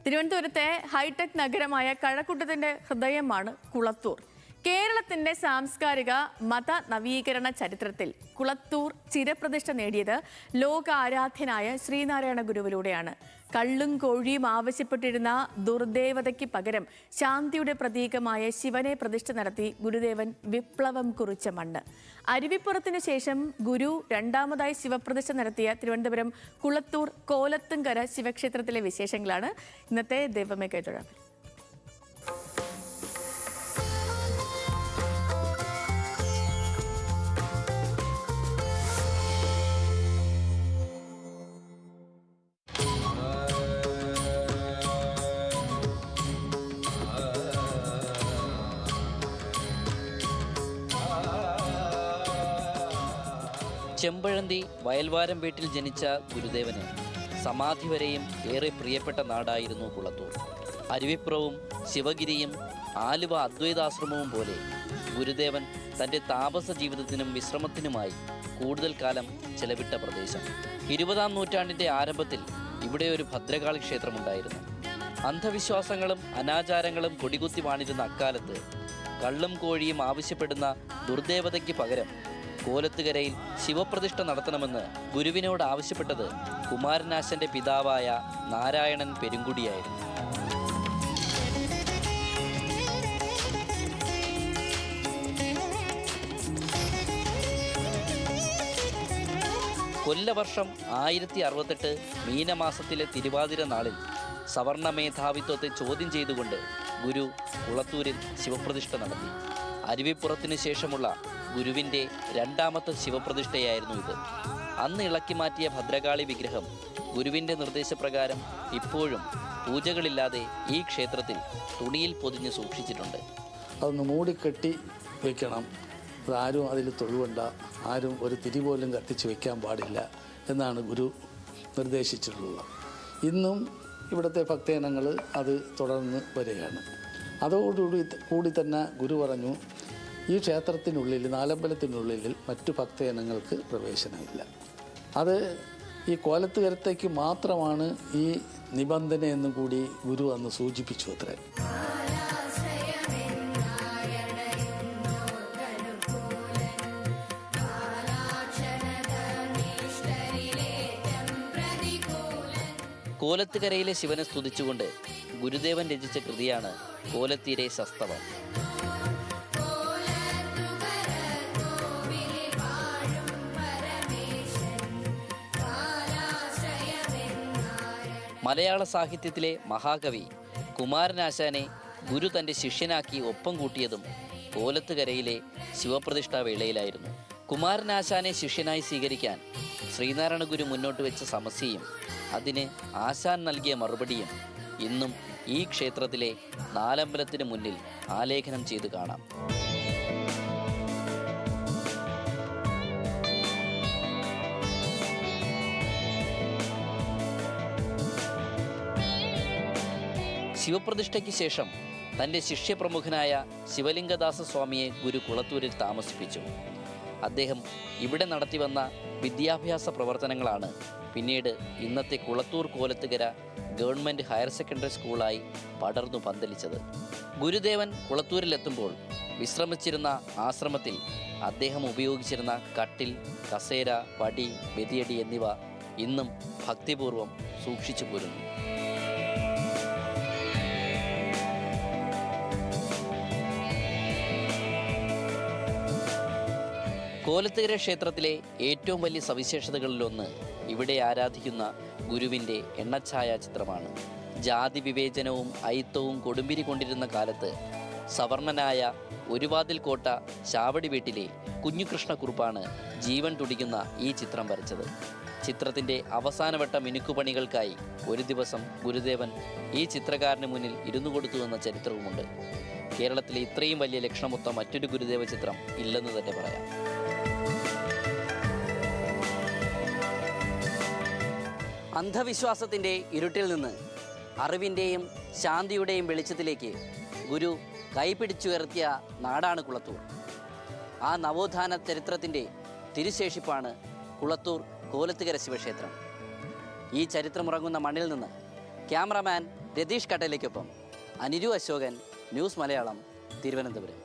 തിരുവനന്തപുരത്തെ ഹൈടെക് നഗരമായ കഴക്കൂട്ടത്തിന്റെ ഹൃദയമാണ് കുളത്തൂർ. കേരളത്തിന്റെ സാംസ്കാരിക മത നവീകരണ ചരിത്രത്തിൽ കുളത്തൂർ ചിരപ്രതിഷ്ഠ നേടിയത് ലോക ആരാധ്യനായ ശ്രീനാരായണ ഗുരുവിലൂടെയാണ്. കള്ളും കോഴിയും ആവശ്യപ്പെട്ടിരുന്ന ദുർദേവതയ്ക്ക് പകരം ശാന്തിയുടെ പ്രതീകമായ ശിവനെ പ്രതിഷ്ഠ നടത്തി ഗുരുദേവൻ വിപ്ലവം കുറിച്ച മണ്ണ്. അരുവിപ്പുറത്തിനു ശേഷം ഗുരു രണ്ടാമതായി ശിവപ്രതിഷ്ഠ നടത്തിയ തിരുവനന്തപുരം കുളത്തൂർ കോലത്തുംകര ശിവക്ഷേത്രത്തിലെ വിശേഷങ്ങളാണ് ഇന്നത്തെ ദൈവമേ കേട്ടൊഴാം. ചെമ്പഴന്തി വയൽവാരം വീട്ടിൽ ജനിച്ച ഗുരുദേവന് സമാധി വരെയും ഏറെ പ്രിയപ്പെട്ട നാടായിരുന്നു കുളത്തൂർ. അരുവിപ്പുറവും ശിവഗിരിയും ആലുവ അദ്വൈതാശ്രമവും പോലെ ഗുരുദേവൻ തൻ്റെ താപസ ജീവിതത്തിനും വിശ്രമത്തിനുമായി കൂടുതൽ കാലം ചെലവിട്ട പ്രദേശം. 20-ാം നൂറ്റാണ്ടിൻ്റെ ആരംഭത്തിൽ ഇവിടെ ഒരു ഭദ്രകാളി ക്ഷേത്രമുണ്ടായിരുന്നു. അന്ധവിശ്വാസങ്ങളും അനാചാരങ്ങളും കൊടികുത്തി വാണിരുന്ന അക്കാലത്ത് കള്ളും കോഴിയും ആവശ്യപ്പെടുന്ന ദുർദേവതയ്ക്ക് പകരം കോലത്തുകരയിൽ ശിവപ്രതിഷ്ഠ നടത്തണമെന്ന് ഗുരുവിനോട് ആവശ്യപ്പെട്ടത് കുമാരനാശന്റെ പിതാവായ നാരായണൻ പെരുങ്കുടിയായിരുന്നു. കൊല്ലവർഷം 1068 മീനമാസത്തിലെ തിരുവാതിര നാളിൽ സവർണ മേധാവിത്വത്തെ ചോദ്യം ചെയ്തുകൊണ്ട് ഗുരു കുളത്തൂരിൽ ശിവപ്രതിഷ്ഠ നടത്തി. അരുവിപ്പുറത്തിനു ശേഷമുള്ള ഗുരുവിൻ്റെ രണ്ടാമത്തെ ശിവപ്രതിഷ്ഠയായിരുന്നു ഇത്. അന്ന് ഇളക്കി മാറ്റിയ ഭദ്രകാളി വിഗ്രഹം ഗുരുവിൻ്റെ നിർദ്ദേശപ്രകാരം ഇപ്പോഴും പൂജകളില്ലാതെ ഈ ക്ഷേത്രത്തിൽ തുണിയിൽ പൊതിഞ്ഞ് സൂക്ഷിച്ചിട്ടുണ്ട്. അതൊന്ന് മൂടിക്കെട്ടി വയ്ക്കണം. അതാരും അതിൽ തൊഴുവണ്ട, ആരും ഒരു തിരി പോലും കത്തിച്ച് വയ്ക്കാൻ പാടില്ല എന്നാണ് ഗുരു നിർദ്ദേശിച്ചിട്ടുള്ളത്. ഇന്നും ഇവിടുത്തെ ഭക്തജനങ്ങൾ അത് തുടർന്ന് വരികയാണ്. അതോടുകൂടി തന്നെ ഗുരു പറഞ്ഞു, ഈ ക്ഷേത്രത്തിനുള്ളിൽ, നാലമ്പലത്തിനുള്ളിൽ മറ്റു ഭക്തജനങ്ങൾക്ക് പ്രവേശനമില്ല. അത് ഈ കോലത്തുകരത്തേക്ക് മാത്രമാണ് ഈ നിബന്ധനയെന്നും കൂടി ഗുരു അന്ന് സൂചിപ്പിച്ചു അത്രേ. കോലത്തുകരയിലെ ശിവനെ സ്തുതിച്ചുകൊണ്ട് ഗുരുദേവൻ രചിച്ച കൃതിയാണ് കോലത്തീരെ ശസ്തവം. മലയാള സാഹിത്യത്തിലെ മഹാകവി കുമാരനാശാനെ ഗുരു തൻ്റെ ശിഷ്യനാക്കി ഒപ്പം കൂട്ടിയതും കോലത്തുകരയിലെ ശിവപ്രതിഷ്ഠാ വേളയിലായിരുന്നു. കുമാരനാശാനെ ശിഷ്യനായി സ്വീകരിക്കാൻ ശ്രീനാരായണ ഗുരു മുന്നോട്ട് വെച്ച സമസ്യയും അതിന് ആശാൻ നൽകിയ മറുപടിയും ഇന്നും ഈ ക്ഷേത്രത്തിലെ നാലമ്പലത്തിന് മുന്നിൽ ആലേഖനം ചെയ്ത് കാണാം. ശിവപ്രതിഷ്ഠയ്ക്ക് ശേഷം തൻ്റെ ശിഷ്യപ്രമുഖനായ ശിവലിംഗദാസ സ്വാമിയെ ഗുരു കുളത്തൂരിൽ താമസിപ്പിച്ചു. അദ്ദേഹം ഇവിടെ നടത്തിവന്ന വിദ്യാഭ്യാസ പ്രവർത്തനങ്ങളാണ് പിന്നീട് ഇന്നത്തെ Kulathoor Kolathukara government higher secondary സ്കൂളായി പടർന്നു പന്തലിച്ചത്. ഗുരുദേവൻ കുളത്തൂരിലെത്തുമ്പോൾ വിശ്രമിച്ചിരുന്ന ആശ്രമത്തിൽ അദ്ദേഹം ഉപയോഗിച്ചിരുന്ന കട്ടിൽ, കസേര, വടി, മെതിയടി എന്നിവ ഇന്നും ഭക്തിപൂർവം സൂക്ഷിച്ചു പോരുന്നു. കോലത്തുകര ക്ഷേത്രത്തിലെ ഏറ്റവും വലിയ സവിശേഷതകളിലൊന്ന് ഇവിടെ ആരാധിക്കുന്ന ഗുരുവിൻ്റെ എണ്ണഛായാ ചിത്രമാണ്. ജാതി വിവേചനവും അയിത്തവും കൊടുമ്പിരി കൊണ്ടിരുന്ന കാലത്ത് സവർണനായ ഒരുവാതിൽ കോട്ട ശാവടി വീട്ടിലെ കുഞ്ഞുകൃഷ്ണക്കുറുപ്പാണ് ജീവൻ തുടിക്കുന്ന ഈ ചിത്രം വരച്ചത്. ചിത്രത്തിൻ്റെ അവസാനവട്ട മിനുക്കുപണികൾക്കായി ഒരു ദിവസം ഗുരുദേവൻ ഈ ചിത്രകാരന് മുന്നിൽ ഇരുന്നു കൊടുത്തുവെന്ന ചരിത്രവുമുണ്ട്. കേരളത്തിലെ ഇത്രയും വലിയ ലക്ഷണമൊത്ത മറ്റൊരു ഗുരുദേവ ചിത്രം ഇല്ലെന്ന് തന്നെ പറയാം. അന്ധവിശ്വാസത്തിൻ്റെ ഇരുട്ടിൽ നിന്ന് അറിവിൻ്റെയും ശാന്തിയുടെയും വെളിച്ചത്തിലേക്ക് ഗുരു കൈപിടിച്ചുയർത്തിയ നാടാണ് കുളത്തൂർ. ആ നവോത്ഥാന ചരിത്രത്തിൻ്റെ തിരുശേഷിപ്പാണ് കുളത്തൂർ കോലത്തുകര ശിവക്ഷേത്രം. ഈ ചരിത്രമുറങ്ങുന്ന മണ്ണിൽ നിന്ന് ക്യാമറാമാൻ രതീഷ് കട്ടയിലേക്കൊപ്പം അനിരു അശോകൻ, ന്യൂസ് മലയാളം, തിരുവനന്തപുരം.